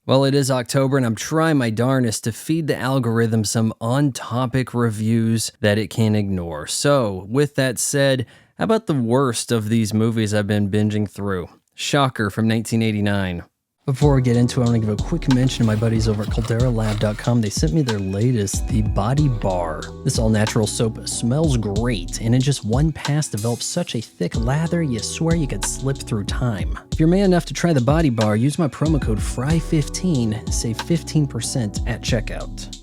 Well, it is October and I'm trying my darnest to feed the algorithm some on-topic reviews that it can't ignore. So, with that said, how about the worst of these movies I've been binging through? Shocker from 1989. Before we get into it, I want to give a quick mention to my buddies over at CALDERALab.com. They sent me their latest, the Body Bar. This all-natural soap smells great, and in just one pass develops such a thick lather, you swear you could slip through time. If you're man enough to try the Body Bar, use my promo code FRY15, save 15% at checkout.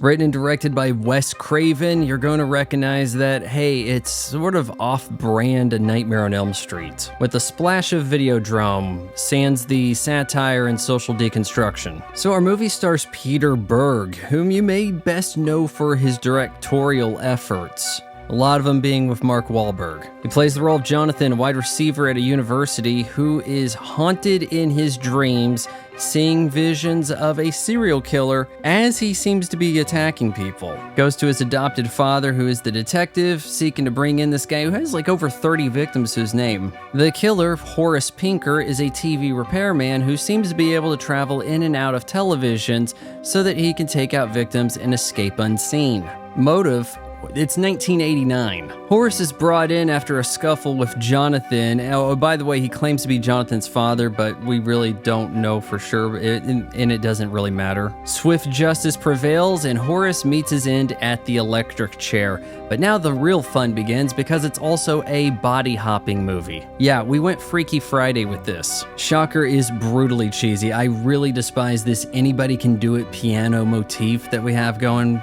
Written and directed by Wes Craven, you're going to recognize that, hey, it's sort of off-brand A Nightmare on Elm Street, with a splash of Videodrome, sans the satire and social deconstruction. So our movie stars Peter Berg, whom you may best know for his directorial efforts. A lot of them being with Mark Wahlberg. He plays the role of Jonathan, a wide receiver at a university who is haunted in his dreams, seeing visions of a serial killer as he seems to be attacking people. Goes to his adopted father, who is the detective, seeking to bring in this guy who has like over 30 victims to his name. The killer, Horace Pinker, is a TV repairman who seems to be able to travel in and out of televisions so that he can take out victims and escape unseen. Motive: it's 1989. Horace is brought in after a scuffle with Jonathan. Oh, by the way, he claims to be Jonathan's father, but we really don't know for sure, and it doesn't really matter. Swift justice prevails, and Horace meets his end at the electric chair. But now the real fun begins because it's also a body-hopping movie. Yeah, we went Freaky Friday with this. Shocker is brutally cheesy. I really despise this anybody can do it piano motif that we have going.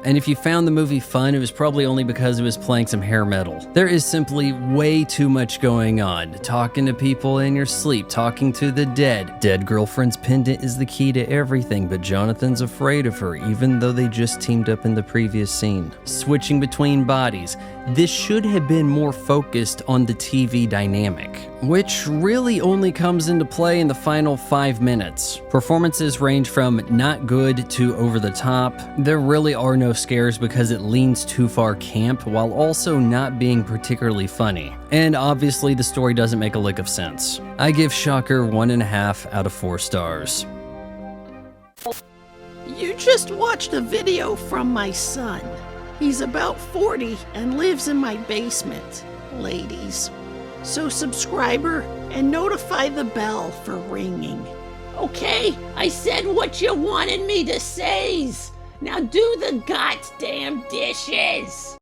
And if you found the movie fun, it was probably only because it was playing some hair metal. There is simply way too much going on. Talking to people in your sleep, talking to the dead. Dead girlfriend's pendant is the key to everything, but Jonathan's afraid of her, even though they just teamed up in the previous scene. Switching between bodies. This should have been more focused on the TV dynamic, which really only comes into play in the final 5 minutes. Performances range from not good to over the top. There really are no scares because it leans too far camp while also not being particularly funny. And obviously the story doesn't make a lick of sense. I give Shocker 1.5 out of 4 stars. You just watched a video from my son. He's about 40 and lives in my basement, ladies. So subscriber and notify the bell for ringing. Okay, I said what you wanted me to say. Now do the goddamn dishes.